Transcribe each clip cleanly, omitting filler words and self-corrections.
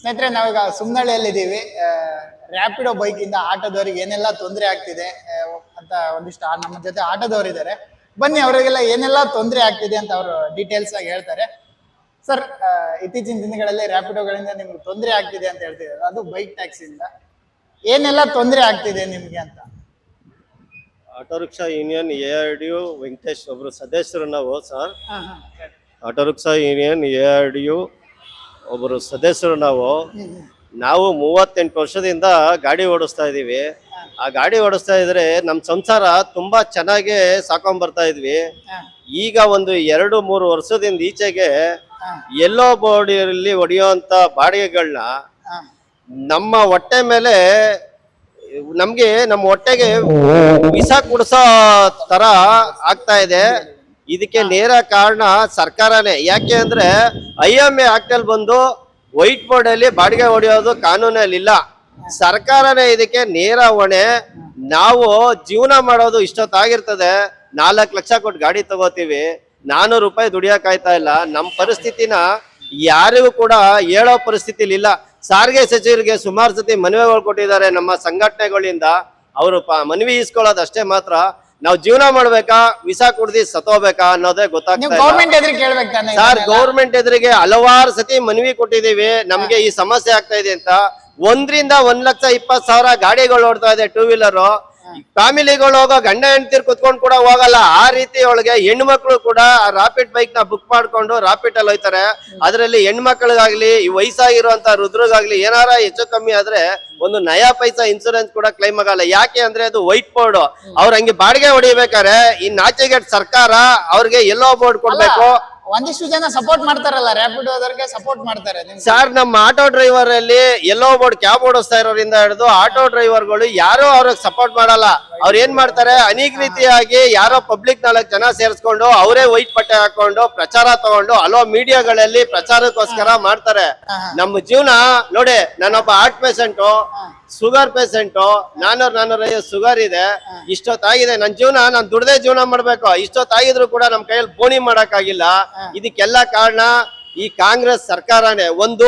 ಸ್ನೇಹಿತರೆ ನಾವೀಗ ಸುಮ್ನಳ್ಳಿಯಲ್ಲಿದ್ದೀವಿ. ರ್ಯಾಪಿಡೋ ಬೈಕ್ ಇಂದ ಆಟೋದವರಿಗೆ ಏನೆಲ್ಲ ತೊಂದರೆ ಆಗ್ತಿದೆ ಅಂತ ಒಂದಿಷ್ಟು ನಮ್ಮ ಜೊತೆ ಆಟೋದವರಿದ್ದಾರೆ. ಬನ್ನಿ ಅವರಿಗೆಲ್ಲ ಏನೆಲ್ಲ ತೊಂದರೆ ಆಗ್ತಿದೆ ಅಂತ ಅವರು ಡೀಟೇಲ್ಸ್ ಆಗಿ ಹೇಳ್ತಾರೆ. ಸರ್, ಇತ್ತೀಚಿನ ದಿನಗಳಲ್ಲಿ ರ್ಯಾಪಿಡೋಗಳಿಂದ ನಿಮ್ಗೆ ತೊಂದರೆ ಆಗ್ತಿದೆ ಅಂತ ಹೇಳ್ತಿದ್ದಾರೆ, ಅದು ಬೈಕ್ ಟ್ಯಾಕ್ಸಿಯಿಂದ ಏನೆಲ್ಲ ತೊಂದರೆ ಆಗ್ತಿದೆ ನಿಮ್ಗೆ ಅಂತ? Auto rickshaw union ARDU Venkatesh ಒಬ್ರು ಸದಸ್ಯರು ನಾವು sir. Auto rickshaw union ARDU ಒಬ್ಬರು ಸದಸ್ಯರು ನಾವು 38 ವರ್ಷದಿಂದ ಗಾಡಿ ಓಡಿಸ್ತಾ ಇದೀವಿ. ಆ ಗಾಡಿ ಓಡಿಸ್ತಾ ಇದ್ರೆ ನಮ್ಮ ಸಂಸಾರ ತುಂಬಾ ಚೆನ್ನಾಗಿ ಸಾಕೊಂಡ್ ಬರ್ತಾ ಇದ್ವಿ. ಈಗ ಒಂದು 2-3 ವರ್ಷದಿಂದ ಈಚೆಗೆ ಎಲ್ಲೋ ಬೋರ್ಡಿಯಲ್ಲಿ ಹೊಡೆಯುವಂತ ಬಾಡಿಗೆಗಳನ್ನ ನಮ್ಮ ಹೊಟ್ಟೆ ಮೇಲೆ ನಮ್ಮ ಹೊಟ್ಟೆಗೆ ವಿಷ ಕುಡಿಸೋ ತರ ಆಗ್ತಾ ಇದೆ. ಇದಕ್ಕೆ ನೇರ ಕಾರಣ ಸರ್ಕಾರನೇ. ಯಾಕೆ ಅಂದ್ರೆ IMA ಆಕ್ಟ್ ಅಲ್ಲಿ ಬಂದು ವೈಟ್ ಬೋರ್ಡ್ ಅಲ್ಲಿ ಬಾಡಿಗೆ ಹೊಡೆಯೋದು ಕಾನೂನಲ್ಲಿ ಇಲ್ಲ. ಸರ್ಕಾರನೇ ಇದಕ್ಕೆ ನೇರ ಹೊಣೆ. ನಾವು ಜೀವನ ಮಾಡೋದು ಇಷ್ಟೊತ್ತಾಗಿರ್ತದೆ, 4 ಲಕ್ಷ ಕೊಟ್ಟು ಗಾಡಿ ತಗೋತೀವಿ, 400 ರೂಪಾಯಿ ದುಡಿಯಕ್ ಆಯ್ತಾ ಇಲ್ಲ. ನಮ್ಮ ಪರಿಸ್ಥಿತಿನ ಯಾರಿಗೂ ಕೂಡ ಹೇಳೋ ಪರಿಸ್ಥಿತಿಲಿ ಇಲ್ಲ. ಸಾರಿಗೆ ಸಚಿವರಿಗೆ ಸುಮಾರು ಸತಿ ಮನವಿಗಳು ಕೊಟ್ಟಿದ್ದಾರೆ ನಮ್ಮ ಸಂಘಟನೆಗಳಿಂದ. ಅವರು ಮನವಿ ಇಸ್ಕೊಳ್ಳೋದು ಅಷ್ಟೇ ಮಾತ್ರ. ನಾವು ಜೀವನ ಮಾಡ್ಬೇಕಾ, ವಿಷ ಕುಡ್ದಿ ಸತ್ತೋಗ್ಬೇಕಾ ಅನ್ನೋದೇ ಗೊತ್ತಾಗ್ತಾ ಸರ್. ಗೌರ್ಮೆಂಟ್ ಎದುರಿಗೆ ಹಲವಾರು ಸತಿ ಮನವಿ ಕೊಟ್ಟಿದೀವಿ, ನಮ್ಗೆ ಈ ಸಮಸ್ಯೆ ಆಗ್ತಾ ಇದೆ ಅಂತ. 1ರಿಂದ 1,20,000 ಗಾಡಿಗಳು ಓಡ್ತಾ ಇದೆ, 2 ವೀಲರ್. ಫ್ಯಾಮಿಲಿಗಳು ಹೋಗೋ ಗಂಡ ಹೆಂಡತಿರ್ ಕುತ್ಕೊಂಡು ಕೂಡ ಹೋಗಲ್ಲ. ಆ ರೀತಿ ಒಳಗೆ ಹೆಣ್ಮಕ್ಳು ಕೂಡ ರಾಪಿಡ್ ಬೈಕ್ ನ ಬುಕ್ ಮಾಡ್ಕೊಂಡು ರಾಪಿಡ್ ಅಲ್ಲಿ ಹೋಯ್ತಾರೆ. ಅದರಲ್ಲಿ ಹೆಣ್ಮಕ್ಳಿಗಾಗ್ಲಿ ವಯಸ್ಸಾಗಿರುವಂತ ರುದ್ರಗಾಗ್ಲಿ ಏನಾರ ಹೆಚ್ಚು ಕಮ್ಮಿ ಆದ್ರೆ ಒಂದು ನಯಾ ಪೈಸಾ ಇನ್ಸೂರೆನ್ಸ್ ಕೂಡ ಕ್ಲೈಮ್ ಆಗಲ್ಲ. ಯಾಕೆ ಅಂದ್ರೆ ಅದು ವೈಟ್ ಬೋರ್ಡ್. ಅವ್ರ ಹಂಗೆ ಬಾಡಿಗೆ ಹೊಡಿಬೇಕಾರೆ ಈ ನಾಚಿಗೆಟ್ ಸರ್ಕಾರ ಅವ್ರಿಗೆ ಎಲ್ಲೋ ಬೋರ್ಡ್ ಕೊಡ್ಬೇಕು. ಒಂದಿಷ್ಟು ಜನ ಸಪೋರ್ಟ್ ಮಾಡ್ತಾರಲ್ಲ, ರ್ಯಾಪಿಡೋದವ್ರಿಗೆ ಸಪೋರ್ಟ್ ಮಾಡ್ತಾರೆ ಸರ್. ನಮ್ಮ ಆಟೋ ಡ್ರೈವರ್ ಅಲ್ಲಿ ಎಲ್ಲೋ ಬೋರ್ಡ್ ಕ್ಯಾಬ್ ಓಡಿಸ್ತಾ ಇರೋದ್ರಿಂದ ಹಿಡಿದು ಆಟೋ ಡ್ರೈವರ್ಗಳು ಯಾರು ಅವ್ರಿಗೆ ಸಪೋರ್ಟ್ ಮಾಡಲ್ಲ. ಅವ್ರ ಏನ್ ಮಾಡ್ತಾರೆ, ಅನೇಕ ರೀತಿಯಾಗಿ ಯಾರೋ ಪಬ್ಲಿಕ್ 4 ಜನ ಸೇರಿಸ್ಕೊಂಡು ಅವರೇ ವೈಟ್ ಬಟ್ಟೆ ಹಾಕೊಂಡು ಪ್ರಚಾರ ತಗೊಂಡು ಹಲೋ ಮೀಡಿಯಾಗಳಲ್ಲಿ ಪ್ರಚಾರಕ್ಕೋಸ್ಕರ ಮಾಡ್ತಾರೆ. ನಮ್ಮ ಜೀವನ ನೋಡಿ, ನಾನೊಬ್ಬ heart patient, sugar patient, 450 sugar ಇದೆ. ಇಷ್ಟೊತ್ತಾಗಿದೆ ನನ್ನ ಜೀವನ, ನಾನು ದುಡ್ದೇ ಜೀವನ ಮಾಡ್ಬೇಕು. ಇಷ್ಟೊತ್ತಾಗಿದ್ರು ಕೂಡ ನಮ್ ಕೈಯಲ್ಲಿ ಬೋಣಿ ಮಾಡಕ್ ಆಗಿಲ್ಲ. ಇದಕ್ಕೆಲ್ಲ ಕಾರಣ ಈ ಕಾಂಗ್ರೆಸ್ ಸರ್ಕಾರನೇ. ಒಂದು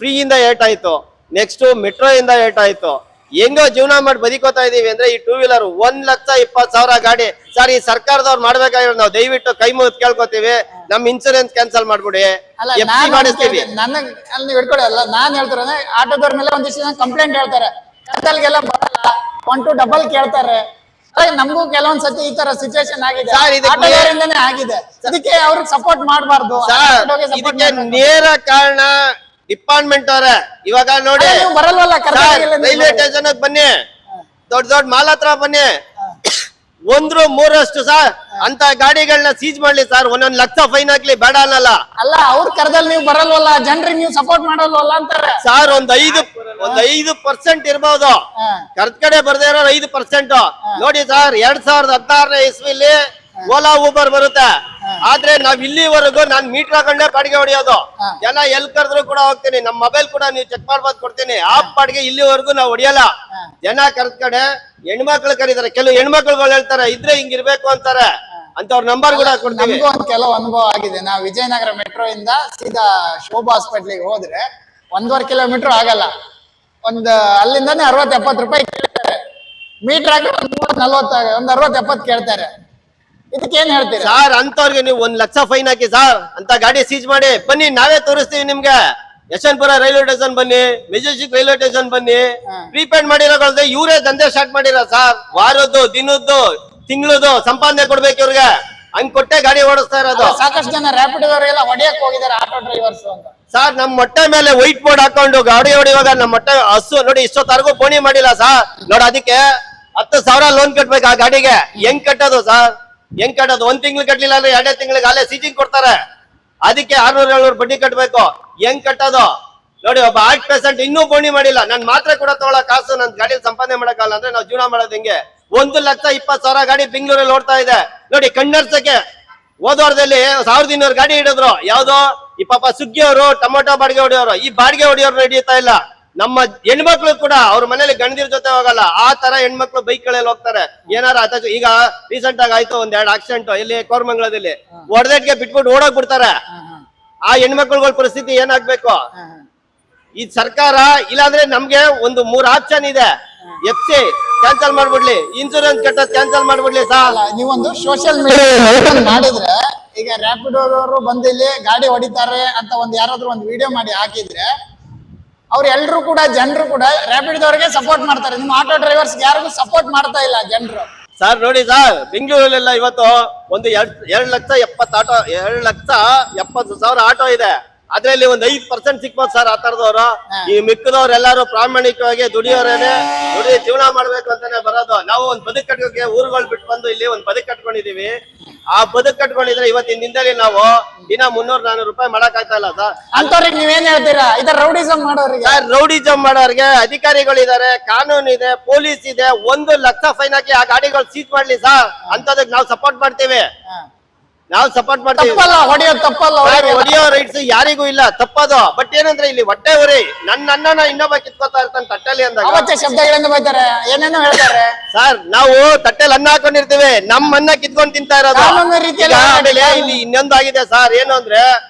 ಫ್ರೀಯಿಂದ ಏಟಾಯ್ತು, ನೆಕ್ಸ್ಟ್ ಮೆಟ್ರೋ ಇಂದ ಏಟಾಯ್ತು. ಹೆಂಗೋ ಜೀವನ ಮಾಡಿ ಬದುಕೋತಾ ಇದೀವಿ ಅಂದ್ರೆ ಈ 2 ವೀಲರ್ 1,20,000 ಗಾಡಿ. ಸರ್, ಈ ಸರ್ಕಾರದವ್ರು ಮಾಡ್ಬೇಕಾಗಿರೋ ನಾವು ದಯವಿಟ್ಟು ಕೈ ಮುಗಿದು ಕೇಳ್ಕೊತೀವಿ, ನಮ್ ಇನ್ಸೂರೆನ್ಸ್ ಕ್ಯಾನ್ಸಲ್ ಮಾಡ್ಬಿಡಿ, ಮಾಡಿಸ್ತೀವಿ. ಅಲ್ಲಿ ಹಿಡ್ಕೊಡಲ್ಲ. ನಾನ್ ಹೇಳ್ತಾರೆ ಆಟೋದವ್ರ ಮೇಲೆ ಒಂದಿಷ್ಟು ಜನ ಕಂಪ್ಲೇಂಟ್ ಹೇಳ್ತಾರೆ, ಕ್ಯಾನ್ಸಲ್ಗೆಲ್ಲ ಬರಲ್ಲ, 1 to 2 ಕೇಳ್ತಾರೆ. ನಮಗೂ ಕೆಲವೊಂದ್ಸತಿ ಈ ತರ ಸಿಚುವೇಶನ್ ಆಗಿದೆ, ಆಟೋದವರಿಂದನೇ ಆಗಿದೆ. ಅದಕ್ಕೆ ಅವ್ರಿಗೆ ಸಪೋರ್ಟ್ ಮಾಡಬಾರ್ದು. ಇದಕ್ಕೆ ನೇರ ಕಾರಣ ಡಿಪಾರ್ಟ್ಮೆಂಟ್ ಅವರೇ. ಇವಾಗ ನೋಡಿ, ಬರಲ್ವಲ್ಲ ರೈಲ್ವೆ ಸ್ಟೇಷನ್ ಬನ್ನಿ, ದೊಡ್ಡ ಮಾಲ್ ಹತ್ರ ಬನ್ನಿ, 1/3 ಸರ್ ಅಂತ ಗಾಡಿಗಳನ್ನ ಸೀಜ್ ಮಾಡ್ಲಿ ಸರ್. 1 ಲಕ್ಷ ಫೈನ್ ಹಾಕ್ಲಿ, ಬೇಡ ಅನ್ನಲ್ಲ. ಅಲ್ಲ, ಅವ್ರ ಕರದಲ್ಲಿ ನೀವು ಬರಲ್ವಲ್ಲ, ಜನರಿಗೆ ನೀವು ಸಪೋರ್ಟ್ ಮಾಡಲ್ವಲ್ಲ ಅಂತಾರೆ ಸರ್. ಒಂದ್ 5% ಇರ್ಬೋದು, ಕರ್ದ ಕಡೆ ಬರ್ದೇ ಇರೋ 5%. ನೋಡಿ ಸರ್, 2016ನೇ ಇಸ್ವಿಲಿ ಓಲಾ ಊಬರ್ ಬರುತ್ತೆ. ಆದ್ರೆ ನಾವ್ ಇಲ್ಲಿವರೆಗೂ ನಾನ್ ಮೀಟರ್ ಹಾಕೊಂಡೆ ಬಾಡಿಗೆ ಹೊಡಿಯೋದು. ಜನ ಎಲ್ ಕರೆದ್ರು ಕೂಡ ಹೋಗ್ತೀನಿ, ನಮ್ ಮೊಬೈಲ್ ಕೂಡ ನೀವು ಚೆಕ್ ಮಾಡ್ಬೋದು ಕೊಡ್ತೀನಿ. ಆ ಬಾಡಿಗೆ ಇಲ್ಲಿವರೆಗೂ ನಾವು ಹೊಡಿಯಲ್ಲ. ಜನ ಕರೆದ ಕಡೆ ಹೆಣ್ಮಕ್ಳು ಕರೀತಾರೆ, ಕೆಲವು ಹೆಣ್ಮಕ್ಳುಗಳು ಹೇಳ್ತಾರೆ ಇದ್ರೆ ಹಿಂಗಿರ್ಬೇಕು ಅಂತಾರೆ, ಅಂತವ್ರ ನಂಬರ್ ಕೂಡ ಕೊಡ್ತೀವಿ. ಕೆಲವು ಅನುಭವ ಆಗಿದೆ. ನಾವು ವಿಜಯನಗರ ಮೆಟ್ರೋ ಇಂದ ಸೀದಾ ಶೋಭಾ ಹಾಸ್ಪಿಟ್ಲಿಗೆ ಹೋದ್ರೆ 1.5 ಕಿಲೋಮೀಟರ್ ಆಗಲ್ಲ. ಅಲ್ಲಿಂದಾನೆ 60-70 ರೂಪಾಯಿ ಕೇಳ್ತಾರೆ. ಮೀಟರ್ ಹಾಕಿ 40 60-70 ಕೇಳ್ತಾರೆ. ಇದಕ್ಕೇನ್ ಹೇಳ್ತೀರಿ ಸರ್? ಅಂತವ್ರಿಗೆ ನೀವು 1 ಲಕ್ಷ ಫೈನ್ ಹಾಕಿ ಸರ್, ಅಂತ ಗಾಡಿ ಸೀಜ್ ಮಾಡಿ ಬನ್ನಿ, ನಾವೇ ತೋರಿಸ್ತೀವಿ ನಿಮ್ಗೆ. ಯಶವಂತಪುರ ರೈಲ್ವೆ ಸ್ಟೇಷನ್ ಬನ್ನಿ, ಮೆಜೆಸ್ಟಿಕ್ ರೈಲ್ವೆ ಸ್ಟೇಷನ್ ಬನ್ನಿ. ಪ್ರೀಪೇಡ್ ಮಾಡಿರೋಗಳದ್ದು ಇವರೇ ದಂಧೆ ಸ್ಟಾರ್ಟ್ ಮಾಡಿರೋ ಸರ್. ವಾರದ್ದು, ದಿನದ್ದು, ತಿಂಗಳದ್ದು ಸಂಪಾದನೆ ಕೊಡ್ಬೇಕು ಇವ್ರಿಗೆ. ಹಂಗ್ ಕೊಟ್ಟೆ ಗಾಡಿ ಓಡಿಸ್ತಾ ಇರೋದು. ಸಾಕಷ್ಟು ಜನ ರ್ಯಾಪಿಡೋದವರೆಲ್ಲ ಹೊಡೆಯಕ್ ಹೋಗಿದ್ದಾರೆ ಆಟೋ ಡ್ರೈವರ್ಸ್ ಅಂತ. ಸರ್, ನಮ್ ಮೊಟ್ಟೆ ಮೇಲೆ ವೈಟ್ ಬೋರ್ಡ್ ಹಾಕೊಂಡು ಗಾಡಿ ಹೊಡಿಯುವಾಗ ನಮ್ಮ ಮೊಟ್ಟೆ ಹಸು ನೋಡಿ, ಇಷ್ಟೊತ್ತರೆಗೂ ಬೋಣಿ ಮಾಡಿಲ್ಲ ಸರ್. ನೋಡಿ, ಅದಕ್ಕೆ 10,000 ಲೋನ್ ಕಟ್ಬೇಕು ಆ ಗಾಡಿಗೆ. ಹೆಂಗ್ ಕಟ್ಟೋದು ಸರ್? ಹೆಂಗ್ ಕಟ್ಟೋದು? 1 ತಿಂಗಳು ಕಟ್ಲಿಲ್ಲ ಅಂದ್ರೆ 2 ತಿಂಗಳಿಗೆ ಅಲ್ಲೇ ಸೀಜಿಂಗ್ ಕೊಡ್ತಾರೆ. ಅದಕ್ಕೆ 600-700 ಬಡ್ಡಿ ಕಟ್ಬೇಕು. ಹೆಂಗ್ ಕಟ್ಟೋದು ನೋಡಿ? ಒಬ್ಬ ಹಾರ್ಟ್ ಪೇಷಂಟ್ ಇನ್ನೂ ಬೋಣಿ ಮಾಡಿಲ್ಲ, ನನ್ ಮಾತ್ರ ಕೂಡ ತಗೊಳ್ಳೋ ಕಾಸು ನನ್ ಗಾಡಿ ಸಂಪಾದನೆ ಮಾಡಕ್ಕಲ್ಲ ಅಂದ್ರೆ ನಾವು ಜೀವನ ಮಾಡೋದು ಹೆಂಗೆ? 1,20,000 ಗಾಡಿ ಬೆಂಗಳೂರಲ್ಲಿ ಓಡ್ತಾ ಇದೆ ನೋಡಿ. ಕಣ್ಣರ್ಸಕ್ಕೆ ಹೋದವಾರದಲ್ಲಿ 1200 ಗಾಡಿ ಹಿಡಿದ್ರು. ಯಾವ್ದೋ ಈ ಪಾಪ ಸುಗ್ಗಿ ಅವರು ಟೊಮೊಟೊ ಬಾಡಿಗೆ ಹೊಡಿಯೋರು, ಈ ಬಾಡಿಗೆ ಹೊಡಿಯೋರು ಹಿಡಿಯುತ್ತಾ ಇಲ್ಲ. ನಮ್ಮ ಹೆಣ್ಮಕ್ಳು ಕೂಡ ಅವ್ರ ಮನೇಲಿ ಗಂಡದಿರ ಜೊತೆ ಹೋಗಲ್ಲ. ಆ ತರ ಹೆಣ್ಮಕ್ಳು ಬೈಕ್ ಗಳಲ್ಲಿ ಹೋಗ್ತಾರೆ. ಏನಾರ ಈಗ ರೀಸೆಂಟ್ ಆಗಿ ಆಯ್ತು 1-2 ಆಕ್ಸಿಡೆಂಟ್ ಇಲ್ಲಿ ಈ ಸರ್ಕಾರ ಇಲ್ಲಾಂದ್ರೆ ನಮ್ಗೆ ಒಂದು 3 ಆಪ್ಷನ್ ಇದೆ. FC ಕ್ಯಾನ್ಸಲ್ ಮಾಡ್ಬಿಡ್ಲಿ, ಇನ್ಸೂರೆನ್ಸ್ ಕಟ್ಟೋದ್ ಕ್ಯಾನ್ಸಲ್ ಮಾಡ್ಬಿಡ್ಲಿ ಸರ್. ಅಲ್ಲ, ನೀವೊಂದು ಸೋಷಿಯಲ್ ಮೀಡಿಯಾ ಮಾಡಿದ್ರೆ, ಈಗ ರ್ಯಾಪಿಡೋದವರು ಬಂದು ಇಲ್ಲಿ ಗಾಡಿ ಹೊಡಿತಾರೆ ಅಂತ ಯಾರಾದ್ರೂ ಒಂದು ವಿಡಿಯೋ ಮಾಡಿ ಹಾಕಿದ್ರೆ ಅವ್ರು ಎಲ್ರು ಕೂಡ ಜನರು ಕೂಡ ರ್ಯಾಪಿಡೋದವ್ರಿಗೆ ಸಪೋರ್ಟ್ ಮಾಡ್ತಾರೆ. ನಿಮ್ಮ ಆಟೋ ಡ್ರೈವರ್ಸ್ ಯಾರಿಗೂ ಸಪೋರ್ಟ್ ಮಾಡ್ತಾ ಇಲ್ಲ ಜನರು. ಸರ್ ನೋಡಿ ಸರ್, ಬೆಂಗಳೂರಲ್ಲೆಲ್ಲ ಇವತ್ತು ಒಂದು 2,70,000 ಆಟೋ ಇದೆ. ಅದ್ರಲ್ಲಿ ಒಂದು 5% ಸಿಕ್ಬೋದು ಸರ್ ಆ ತರದವ್ರು. ಈ ಮಿಕ್ಕದವ್ರು ಎಲ್ಲಾರು ಪ್ರಾಮಾಣಿಕವಾಗಿ ದುಡಿಯೋರೇನೆ, ದುಡಿ ಜೀವನ ಮಾಡ್ಬೇಕು ಅಂತಾನೆ ಬರೋದು. ನಾವು ಒಂದು ಬದುಕು ಕಟ್ಕೋಕೆ ಊರುಗಳು ಬಿಟ್ಟು ಬಂದು ಇಲ್ಲಿ ಒಂದು ಬದುಕು ಕಟ್ಕೊಂಡಿದೀವಿ. ಆ ಬದುಕು ಕಟ್ಕೊಂಡಿದ್ರೆ ಇವತ್ತಿನ ದಿನದಲ್ಲಿ ನಾವು ದಿನ 300-400 ರೂಪಾಯಿ ಮಾಡಕ್ ಆಗ್ತಾ ಇಲ್ಲ ಸರ್. ಅಂತವ್ರಿಗೆ ನೀವೇನ್ ಹೇಳ್ತೀರಾ? ಇದರ ರೌಡಿಸಮ್ ಮಾಡೋರಿಗೆ, ಸರ್ ರೌಡಿಸಮ್ ಮಾಡೋರಿಗೆ ಅಧಿಕಾರಿಗಳಿದ್ದಾರೆ, ಕಾನೂನು ಇದೆ, ಪೊಲೀಸ್ ಇದೆ. 1 ಲಕ್ಷ ಫೈನ್ ಹಾಕಿ ಆ ಗಾಡಿಗಳು ಸೀಜ್ ಮಾಡ್ಲಿ ಸರ್. ಅಂತದಕ್ಕೆ ನಾವು ಸಪೋರ್ಟ್ ಮಾಡ್ತೀವಿ. ನಾವು ಸಪೋರ್ಟ್ ಮಾಡ್ತೀವಿ. ತಪ್ಪಲ್ಲ, ಹೊಡೆಯೋದು ತಪ್ಪಲ್ಲ. ಹೊಡೆಯೋ ರೈಟ್ಸ್ ಯಾರಿಗೂ ಇಲ್ಲ, ತಪ್ಪದು. ಬಟ್ ಏನಂದ್ರೆ ಇಲ್ಲಿ ಹೊಟ್ಟೆ ಉರಿ, ನನ್ನ ಅನ್ನನ ಇನ್ನೊಬ್ಬ ಕಿತ್ಕೋತಾ ಇರ್ತಾನೆ ತಟ್ಟೆಲಿ ಅಂದಾಗ ಅವತ್ತೇ ಶಬ್ದಗಳಿಂದ ಬೈತಾರೆ, ಏನೇನೋ ಹೇಳ್ತಾರೆ. ಸರ್ ನಾವು ತಟ್ಟೆಲಿ ಅನ್ನ ಹಾಕೊಂಡಿರ್ತೀವಿ, ನಮ್ಮ ಅನ್ನ ಕಿತ್ಕೊಂಡ್ ತಿಂತಾ ಇರೋದು. ಕಾನೂನು ರೀತಿಯಲ್ಲಿ ಆಮೇಲೆ ಇಲ್ಲಿ ಇನ್ನೊಂದು ಆಗಿದೆ ಸರ್, ಏನು ಅಂದ್ರೆ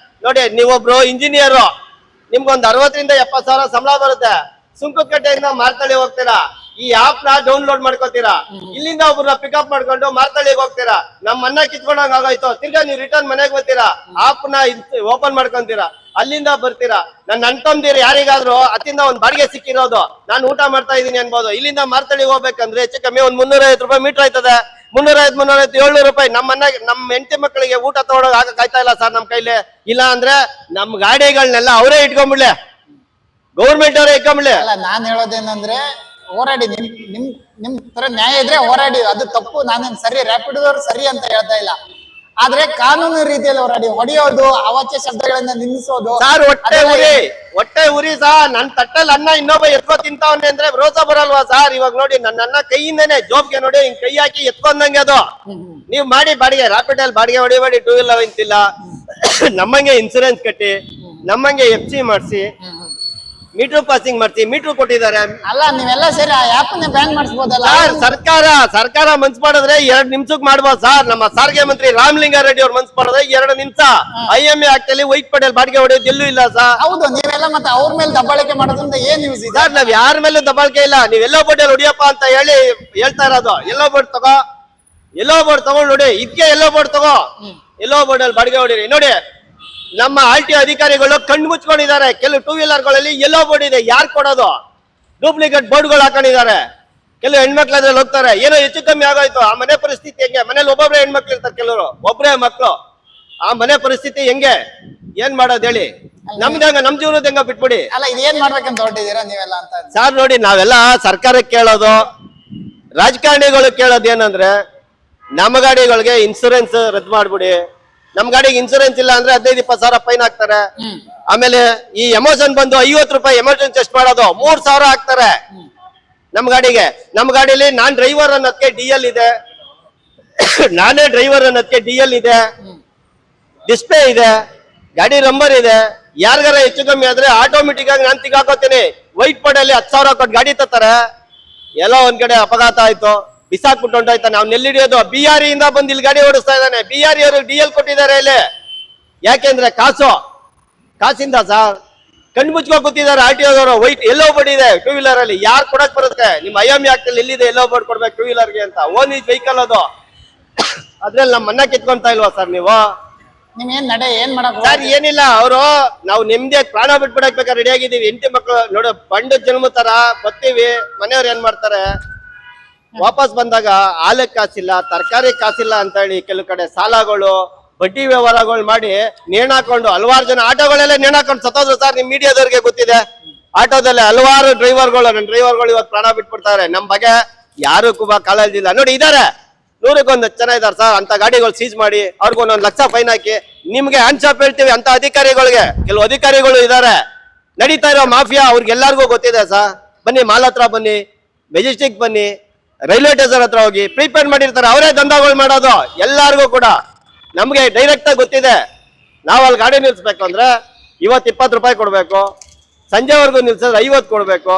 ನೋಡಿ, ನೀವೊಬ್ರು ಇಂಜಿನಿಯರ್, ನಿಮ್ಗೊಂದು 60,000-70,000 ಸಂಬಳ ಬರುತ್ತೆ. ಸುಂಕದಕಟ್ಟೆಯಿಂದ ಮಾರ್ತಳ್ಳಿ ಹೋಗ್ತೀರಾ, ಈ ಆಪ್ ನ ಡೌನ್ಲೋಡ್ ಮಾಡ್ಕೋತೀರಾ. ಇಲ್ಲಿಂದ ಒಬ್ಬರನ್ನ ಪಿಕಪ್ ಮಾಡ್ಕೊಂಡು ಮಾರ್ತಳ್ಳಿಗೆ ಹೋಗ್ತೀರಾ, ನಮ್ಮ ಅನ್ನ ಕಿತ್ಕೊಂಡಂಗ ಆಗೋಯ್ತು. ತಿರ್ಗಾ ನೀವು ರಿಟರ್ನ್ ಮನೆಗೆ ಬರ್ತೀರಾ, ಆಪ್ ನ ಓಪನ್ ಮಾಡ್ಕೊಂತೀರಾ, ಅಲ್ಲಿಂದ ಬರ್ತೀರಾ. ನನ್ನ ಅಣ್ತಂದಿರು ಯಾರಿಗಾದ್ರೂ ಅತ್ತಿಂದ ಒಂದ್ ಬಾಡಿಗೆ ಸಿಕ್ಕಿರೋದು, ನಾನು ಊಟ ಮಾಡ್ತಾ ಇದೀನಿ ಅನ್ಬೋದು. ಇಲ್ಲಿಂದ ಮಾರ್ತಳ್ಳಿಗೆ ಹೋಗ್ಬೇಕಂದ್ರೆ ಹೆಚ್ಚು ಕಮ್ಮಿ ಒಂದ್ 350 ರೂಪಾಯಿ ಮೀಟರ್ ಆಯ್ತದೆ. 350, 700 ರೂಪಾಯಿ ನಮ್ಮ ಹೆಂಡತಿ ಮಕ್ಕಳಿಗೆ ಊಟ ತಗೊಳಕ್ ಆಯ್ತಾ ಇಲ್ಲ ಸರ್ ನಮ್ಮ ಕೈಲಿ. ಇಲ್ಲ ಅಂದ್ರೆ ನಮ್ ಗಾಡಿಗಳನ್ನೆಲ್ಲ ಅವರೇ ಇಟ್ಕೊಂಡ್ಬಿಡ್ಲೆ, ಗೌರ್ಮೆಂಟ್ ಅವರೇ ಇಟ್ಕೊಂಡ್ಬಿಡ್ಲೆ. ಅಲ್ಲ, ನಾನ್ ಹೇಳೋದೇನಂದ್ರೆ ಹೋರಾಡಿ, ನಿಮ್ ತರ ನ್ಯಾಯ ಇದ್ರೆ ಹೋರಾಡಿ, ಅದು ತಪ್ಪು. ನಾನೇನ್ ಸರಿ, ರ್ಯಾಪಿಡೋದವ್ರು ಸರಿ ಅಂತ ಹೇಳ್ತಾ ಇಲ್ಲ. ಆದ್ರೆ ಕಾನೂನು ರೀತಿಯಲ್ಲಿ ಹೋರಾಡಿ. ಹೊಡೆಯೋದು, ಅವಾಚ್ಯ ಶಬ್ದಗಳಿಂದ ನಿಲ್ಲಿಸೋದು ಸರ್, ಹೊಟ್ಟೆ ಉರಿ ಸಾ. ನನ್ ತಟ್ಟಲ್ಲಿ ಅನ್ನ ಇನ್ನೊಬ್ಬ ಎತ್ಕೊ ತಿಂತಾವನೆ ಅಂದ್ರೆ ರೋಸ ಬರಲ್ವಾ ಸರ್? ಇವಾಗ ನೋಡಿ, ನನ್ನ ಅನ್ನ ಕೈಯಿಂದನೇ ಜೋಬ್ಗೆ ನೋಡಿ ಹಿಂಗ್ ಕೈ ಹಾಕಿ ಎತ್ಕೊಂಡಂಗೆ ಅದು. ನೀವ್ ಮಾಡಿ ಬಾಡಿಗೆ, ರ್ಯಾಪಿಡ್ ಅಲ್ಲಿ ಬಾಡಿಗೆ ಹೊಡಿಬೇಡಿ, 2 ವೀಲರ್ ಇಂತಿಲ್ಲ. ನಮ್ಮಂಗೆ ಇನ್ಸೂರೆನ್ಸ್ ಕಟ್ಟಿ, ನಮ್ಮಂಗೆ FC ಮಾಡಿಸಿ, ಮೀಟರ್ ಪಾಸಿಂಗ್ ಮಾಡ್ಸಿ, ಮೀಟರ್ ಕೊಟ್ಟಿದ್ದಾರೆ. ಅಲ್ಲ, ನೀವೆಲ್ಲ ಸೇರಿ ಆ ಆಪ್ ನ ಬ್ಯಾನ್ ಮಾಡಿಸಬಹುದಲ್ಲ ಸರ್ಕಾರ ಮನ್ಸ್ ಮಾಡಿದ್ರೆ 2 ನಿಮಿಷಕ್ಕೆ ಮಾಡ್ಬೋದು ಸರ್. ನಮ್ಮ ಸಾರಿಗೆ ಮಂತ್ರಿ ರಾಮಲಿಂಗಾರೆಡ್ಡಿ ಅವ್ರು ಮನ್ಸ್ ಮಾಡಿದ್ರೆ 2 ನಿಮಿಷ. IMA ಆಕ್ಟ್ ಅಲ್ಲಿ ವೈಟ್ ಪಟೇಲ್ ಬಾಡಿಗೆ ಹೊಡೆಯೋದು ಎಲ್ಲೂ ಇಲ್ಲ ಸರ್. ಹೌದು, ನೀವೆಲ್ಲ ಮತ್ತೆ ಅವ್ರ ಮೇಲೆ ದಬ್ಬಾಳಿಕೆ ಮಾಡೋದ್ರಿಂದ ಏನ್ ಯೂಸ್ ಇದೆ ಸರ್? ನಾವ್ ಯಾರ ಮೇಲೂ ದಬ್ಬಾಳಿಕೆ ಇಲ್ಲ. ನೀವ್ ಎಲ್ಲೋ ಬೋರ್ಡ್ ಹೊಡಿಯಪ್ಪ ಅಂತ ಹೇಳ್ತಾ ಇರೋದು. ಎಲ್ಲೋ ಬೋರ್ಡ್ ತಗೊಂಡ್ ನೋಡಿ, ಇದಕ್ಕೆ ಎಲ್ಲೋ ಬೋರ್ಡ್ ತಗೋ, ಎಲ್ಲೋ ಬೋರ್ಡ್ ಅಲ್ಲಿ ಬಾಡಿಗೆ ಹೊಡಿರಿ. ನೋಡಿ, ನಮ್ಮ RTO ಅಧಿಕಾರಿಗಳು ಕಣ್ಣು ಮುಚ್ಕೊಂಡಿದ್ದಾರೆ. ಕೆಲವು 2 ವೀಲರ್ಗಳಲ್ಲಿ ಎಲ್ಲೋ ಬೋರ್ಡ್ ಇದೆ, ಯಾರು ಕೊಡೋದು? ಡೂಪ್ಲಿಕೇಟ್ ಬೋರ್ಡ್ಗಳು ಹಾಕೊಂಡಿದ್ದಾರೆ. ಕೆಲವು ಹೆಣ್ಮಕ್ಳು ಅದ್ರಲ್ಲಿ ಹೋಗ್ತಾರೆ, ಏನೋ ಹೆಚ್ಚು ಕಮ್ಮಿ ಆಗೋಯ್ತು. ಆ ಮನೆ ಪರಿಸ್ಥಿತಿ ಹೆಂಗೆ? ಮನೇಲಿ ಒಬ್ಬೊಬ್ರೆ ಹೆಣ್ಮಕ್ಳು ಇರ್ತಾರೆ, ಕೆಲವರು ಒಬ್ಬರೇ ಮಕ್ಳು. ಆ ಮನೆ ಪರಿಸ್ಥಿತಿ ಹೆಂಗೆ? ಏನ್ ಮಾಡೋದು ಹೇಳಿ? ನಮ್ ಜೀವನದ ಹೆಂಗ ಬಿಟ್ಬಿಡಿ. ಅಲ್ಲ, ಇದೇನ್ ಮಾಡ್ಬೇಕಂತ ಹೊರಟಿದ್ದೀರಾ ನೀವೆಲ್ಲ ಅಂತ ಸರ್ ನೋಡಿ, ನಾವೆಲ್ಲ ಸರ್ಕಾರಕ್ಕೆ ಕೇಳೋದು, ರಾಜಕಾರಣಿಗಳು ಕೇಳೋದು ಏನಂದ್ರೆ, ನಮ್ಮ ಗಾಡಿಗಳಿಗೆ ಇನ್ಸೂರೆನ್ಸ್ ರದ್ದು ಮಾಡ್ಬಿಡಿ. ನಮ್ ಗಾಡಿಗೆ ಇನ್ಸೂರೆನ್ಸ್ ಇಲ್ಲ ಅಂದ್ರೆ 15-20 ಸಾವಿರ ಫೈನ್ ಹಾಕ್ತಾರೆ. ಆಮೇಲೆ ಈ ಎಮೋಷನ್ ಬಂದು 50 ರೂಪಾಯಿ ಎಮರ್ಜೆನ್ಸಿ ಟೆಸ್ಟ್ ಮಾಡೋದು 3,000 ಹಾಕ್ತಾರೆ ನಮ್ ಗಾಡಿಗೆ. ನಮ್ ಗಾಡಿಯಲ್ಲಿ ನಾನ್ ಡ್ರೈವರ್ ಅನ್ನೋದಕ್ಕೆ DL ಇದೆ, ನಾನೇ ಡ್ರೈವರ್ ಅನ್ನೋದಕ್ಕೆ DL ಇದೆ, ಡಿಸ್ಪ್ಲೇ ಇದೆ, ಗಾಡಿ ನಂಬರ್ ಇದೆ. ಯಾರಿಗಾರ ಹೆಚ್ಚು ಕಮ್ಮಿ ಆದ್ರೆ ಆಟೋಮೆಟಿಕ್ ಆಗಿ ನಾನ್ ತಿಗಾಕೋತೀನಿ. ವೈಟ್ ಬೋರ್ಡ್ 10,000 ಕೊಟ್ಟು ಗಾಡಿ ತತ್ತಾರೆ. ಎಲ್ಲೋ ಒಂದ್ ಕಡೆ ಅಪಘಾತ ಆಯ್ತು, ಬಿಸಾಕ್ಬಿಟ್ಟು ಹೊಂಟೋಯ್ತಾನೆ, ಅವ್ನು ಎಲ್ಲಿ ಹಿಡಿಯೋದು? BRE ಇಂದ ಬಂದು ಇಲ್ಲಿ ಗಾಡಿ ಓಡಿಸ್ತಾ ಇದ್ದಾನೆ. BRE ಅವರು DL ಕೊಟ್ಟಿದ್ದಾರೆ ಇಲ್ಲಿ. ಯಾಕೆಂದ್ರೆ ಕಾಸಿಂದ ಸರ್ ಕಣ್ಣು ಮುಚ್ಕೊ ಕೂತಿದ್ದಾರೆ RTOದವರು. ವೈಟ್ ಎಲ್ಲೋ ಬೋರ್ಡ್ ಇದೆ 2 ವೀಲರ್ ಅಲ್ಲಿ, ಯಾರು ಕೊಡಕ್ ಬರುತ್ತೆ? ನಿಮ್ IMA ಆಕ್ಟ್ ಅಲ್ಲಿ ಎಲ್ಲಿದೆ ಎಲ್ಲೋ ಬೋರ್ಡ್ ಕೊಡ್ಬೇಕು 2 ವೀಲರ್ಗೆ ಅಂತ? ಓನ್ ಈಸ್ ವೆಹಿಕಲ್ ಅದು. ಅದ್ರಲ್ಲಿ ನಮ್ಮ ಮನ್ನ ಕಿತ್ಕೊಂತಾ ಇಲ್ವಾ ಸರ್ ನೀವು? ನಿಮ್ಗೇನ್ ನಡೆ ಏನ್ ಮಾಡಕ್ ಸರ್? ಏನಿಲ್ಲ, ಅವರು ನಾವು ನೆಮ್ಮದಿ ಪ್ರಾಣ ಬಿಟ್ಬಿಡಕ್ ಬೇಕಾದ್ರೆ ರೆಡಿ ಆಗಿದೀವಿ. ಹೆಂಡತಿ ಮಕ್ಕಳು ನೋಡು, ಬಂಡು ಜನ್ಮ ತರ ಬರ್ತೀವಿ. ಮನೆಯವ್ರು ಏನ್ ಮಾಡ್ತಾರೆ? ವಾಪಸ್ ಬಂದಾಗ ಹಾಲಕ್ಕೆ ಕಾಸಿಲ್ಲ, ತರಕಾರಿ ಕಾಸಿಲ್ಲ ಅಂತ ಹೇಳಿ ಕೆಲವು ಕಡೆ ಸಾಲಗಳು, ಬಡ್ಡಿ ವ್ಯವಹಾರಗಳು ಮಾಡಿ ನೇಣಾಕೊಂಡು ಹಲವಾರು ಜನ ಆಟೋಗಳೆಲ್ಲ ನೇಣಾಕೊಂಡು ಸತ್ತೋದ್ರು ಸರ್. ನಿಮ್ ಮೀಡಿಯಾದವ್ರಿಗೆ ಗೊತ್ತಿದೆ. ಆಟೋದಲ್ಲಿ ಹಲವಾರು ನನ್ನ ಡ್ರೈವರ್ಗಳು ಇವತ್ತು ಪ್ರಾಣ ಬಿಟ್ಬಿಡ್ತಾರೆ. ನಮ್ ಬಗ್ಗೆ ಯಾರು ಕೂಡ ಕಾಳಜಿ ಇಲ್ಲ. ನೋಡಿ, ಇದಾರೆ 100ಕ್ಕೆ 1 ಜನ ಇದಾರೆ ಸರ್. ಅಂತ ಗಾಡಿಗಳು ಸೀಜ್ ಮಾಡಿ ಅವ್ರಿಗೆ 1 ಲಕ್ಷ ಫೈನ್ ಹಾಕಿ ನಿಮ್ಗೆ ಹ್ಯಾಂಡ್ಸ್ ಆಫ್ ಹೇಳ್ತೀವಿ ಅಂತ ಅಧಿಕಾರಿಗಳಿಗೆ. ಕೆಲವು ಅಧಿಕಾರಿಗಳು ಇದಾರೆ, ನಡೀತಾ ಇರೋ ಮಾಫಿಯಾ ಅವ್ರಿಗೆಲ್ಲರಿಗೂ ಗೊತ್ತಿದೆ ಸರ್. ಬನ್ನಿ, ಮಾಲ್ ಹತ್ರ ಬನ್ನಿ, ಮೆಜೆಸ್ಟಿಕ್ ಬನ್ನಿ, ರೈಲ್ವೆ ಸ್ಟೇಷನ್ ಹತ್ರ ಹೋಗಿ, ಪ್ರೀಪೇಡ್ ಮಾಡಿರ್ತಾರೆ, ಅವರೇ ದಂಧಗಳು ಮಾಡೋದು ಎಲ್ಲಾರ್ಗೂ ಕೂಡ. ನಮ್ಗೆ ಡೈರೆಕ್ಟ್ ಆಗಿ ಗೊತ್ತಿದೆ. ನಾವ್ ಅಲ್ಲಿ ಗಾಡಿ ನಿಲ್ಸ್ಬೇಕು ಅಂದ್ರೆ ಇವತ್ತು 20 ರೂಪಾಯಿ ಕೊಡ್ಬೇಕು, ಸಂಜೆವರೆಗೂ ನಿಲ್ಸಿದ್ರೆ 50 ಕೊಡ್ಬೇಕು.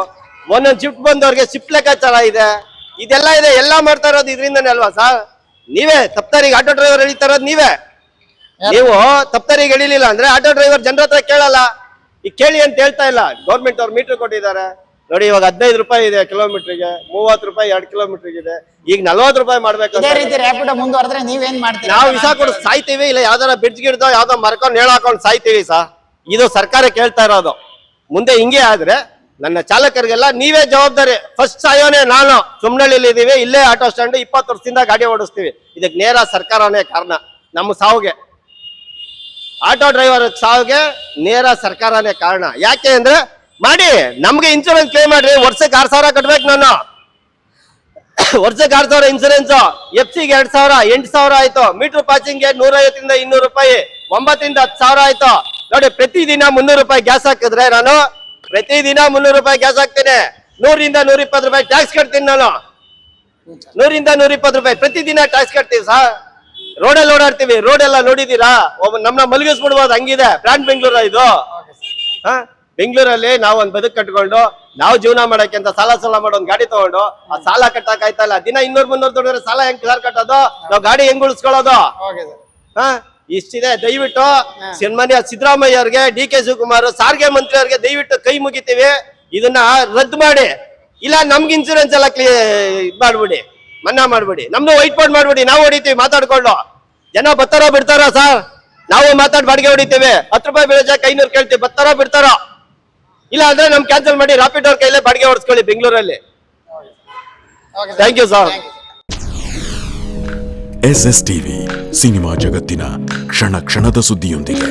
ಒಂದೊಂದು ಶಿಫ್ಟ್ ಬಂದವ್ರಿಗೆ ಶಿಫ್ಟ್ ಲೆಕ್ಕಾಚಾರ ಇದೆ, ಇದೆಲ್ಲ ಇದೆ. ಎಲ್ಲ ಮಾಡ್ತಾ ಇರೋದು ಇದರಿಂದನೇ ಅಲ್ವಾ ಸರ್? ನೀವೇ ತಪ್ತಾರಿಗೆ ಆಟೋ ಡ್ರೈವರ್ ಎಳಿತಾ ಇರೋದು ನೀವೇ. ನೀವು ತಪ್ತಾರಿಗೆ ಎಳಿಲಿಲ್ಲ ಅಂದ್ರೆ ಆಟೋ ಡ್ರೈವರ್ ಜನರ ಹತ್ರ ಕೇಳಲ್ಲ. ಈಗ ಕೇಳಿ ಅಂತ ಹೇಳ್ತಾ ಇಲ್ಲ. ಗೌರ್ಮೆಂಟ್ ಅವ್ರು ಮೀಟರ್ ಕೊಟ್ಟಿದ್ದಾರೆ ನೋಡಿ. ಇವಾಗ 15 ರೂಪಾಯಿ ಇದೆ ಕಿಲೋಮೀಟರ್ಗೆ, 30 ರೂಪಾಯಿ 2 ಕಿಲೋಮೀಟರ್ಗೆ ಇದೆ. ಈಗ 40 ರೂಪಾಯಿ ಮಾಡ್ಬೇಕು. ಇದೇ ರೀತಿ ರ್ಯಾಪಿಡೋ ಮುಂದುವರೆದ್ರೆ ನೀವೇನ್ ಮಾಡ್ತೀರಾ? ನಾವು ವಿಸಾ ಕೊಡು ಸಾಯ್ತೀವಿ, ಇಲ್ಲ ಯಾವ್ದಾರ ಬ್ರಿಡ್ಜ್ ಗಿಡ್ದೋ ಯಾವ್ದೋ ಮರ್ಕೊಂಡು ಹೇಳಾಕೊಂಡು ಸಾಯ್ತೀವಿ ಸಾ. ಇದು ಸರ್ಕಾರ ಕೇಳ್ತಾ ಇರೋದು. ಮುಂದೆ ಹಿಂಗೆ ಆದ್ರೆ ನನ್ನ ಚಾಲಕರಿಗೆಲ್ಲ ನೀವೇ ಜವಾಬ್ದಾರಿ. ಫಸ್ಟ್ ಸಾಯೋನೆ ನಾನು. ಸುಮ್ನಳ್ಳಿಲಿ ಇದೀವಿ, ಇಲ್ಲೇ ಆಟೋ ಸ್ಟ್ಯಾಂಡ್, 20 ವರ್ಷದಿಂದ ಗಾಡಿ ಓಡಿಸ್ತೀವಿ. ಇದಕ್ಕೆ ನೇರ ಸರ್ಕಾರನೇ ಕಾರಣ ನಮ್ಮ ಸಾವುಗೆ. ಆಟೋ ಡ್ರೈವರ್ ಸಾವಿಗೆ ನೇರ ಸರ್ಕಾರನೇ ಕಾರಣ. ಯಾಕೆ ಅಂದ್ರೆ ಮಾಡಿ ನಮ್ಗೆ ಇನ್ಶೂರೆನ್ಸ್ ಕ್ಲೇಮ್ ಮಾಡ್ರಿ. ವರ್ಷಕ್ಕೆ 6,000 ಕಟ್ಬೇಕು ನಾನು. ವರ್ಷಕ್ಕೆ 6,000 ಇನ್ಸೂರೆನ್ಸ್, FC ಗೆ 2,000, 8,000 ಆಯ್ತು. ಮೀಟರ್ ಪಾಸಿಂಗ್ಗೆ 150 ಇಂದ 200 ರೂಪಾಯಿ, 9 ಇಂದ 10,000 ಆಯ್ತು. ನೋಡಿ ಪ್ರತಿದಿನ 300 ರೂಪಾಯಿ ಗ್ಯಾಸ್ ಹಾಕಿದ್ರೆ ನಾನು ಪ್ರತಿದಿನ 300 ರೂಪಾಯಿ ಗ್ಯಾಸ್ ಹಾಕ್ತೇನೆ. 100 ಇಂದ 120 ರೂಪಾಯಿ ಟ್ಯಾಕ್ಸ್ ಕಟ್ತೀನಿ ನಾನು. 100 ಇಂದ 120 ರೂಪಾಯಿ ಪ್ರತಿದಿನ ಟ್ಯಾಕ್ಸ್ ಕಟ್ತೀವಿ ಸರ್. ರೋಡಲ್ಲಿ ಓಡಾಡ್ತೀವಿ. ರೋಡ್ ಎಲ್ಲ ನೋಡಿದೀರಾ? ನಮ್ಮನ್ನ ಮಲಗಿಸ್ಬಿಡ್ಬೋದು, ಹಂಗಿದೆ. ಬ್ರ್ಯಾಂಡ್ ಬೆಂಗಳೂರ ಇದು. ಹಾ, ಬೆಂಗಳೂರಲ್ಲಿ ನಾವು ಒಂದ್ ಬದುಕು ಕಟ್ಕೊಂಡು ನಾವು ಜೀವನ ಮಾಡಕ್ಕೆ ಅಂತ ಸಾಲ ಮಾಡೋ ಒಂದ್ ಗಾಡಿ ತಗೊಂಡು ಆ ಸಾಲ ಕಟ್ಟಕ್ ಆಯ್ತಲ್ಲ. ದಿನ 200-300 ದುಡಿದ್ರೆ ಸಾಲ ಹೆಂಗ್ ಕಟ್ಟೋದು? ನಾವು ಗಾಡಿ ಹೆಂಗ್ ಉಳಿಸ್ಕೊಳ್ಳೋದು? ಹಾ, ಇಷ್ಟಿದೆ. ದಯವಿಟ್ಟು ಸನ್ಮಾನ್ಯ ಸಿದ್ದರಾಮಯ್ಯ ಅವ್ರಿಗೆ, DK ಶಿವಕುಮಾರ್ ಸಾರಿಗೆ ಮಂತ್ರಿ ಅವ್ರಿಗೆ ದಯವಿಟ್ಟು ಕೈ ಮುಗಿತೀವಿ. ಇದನ್ನ ರದ್ದು ಮಾಡಿ, ಇಲ್ಲ ನಮ್ಗೆ ಇನ್ಸೂರೆನ್ಸ್ ಎಲ್ಲ ಇದ್ ಮಾಡ್ಬಿಡಿ, ಮನ್ನಾ ಮಾಡ್ಬಿಡಿ. ನಮ್ದು ವೈಟ್ ಬೋರ್ಡ್ ಮಾಡ್ಬಿಡಿ, ನಾವು ಹೊಡಿತೀವಿ ಮಾತಾಡ್ಕೊಂಡು. ಜನ ಬರ್ತಾರೋ ಬಿಡ್ತಾರೋ ಸರ್? ನಾವು ಮಾತಾಡ್ ಬಾಡಿಗೆ ಹೊಡಿತೀವಿ. 10 ರೂಪಾಯಿ ಬೆಳೆ ಜಾಗ 500 ಕೇಳ್ತೀವಿ. ಬರ್ತಾರೋ ಬಿಡ್ತಾರೋ? ಇಲ್ಲ ಅಂದ್ರೆ ನಮ್ ಕ್ಯಾನ್ಸಲ್ ಮಾಡಿ ರಾಪಿಡ್ ಅವ್ರ ಕೈಲೇ ಬಾಡಿಗೆ ಹೊಡ್ಸ್ಕೊಳ್ಳಿ ಬೆಂಗಳೂರಲ್ಲಿ. Thank you sir. SS TV cinema ಜಗತ್ತಿನ ಕ್ಷಣ ಕ್ಷಣದ ಸುದ್ದಿಯೊಂದಿಗೆ.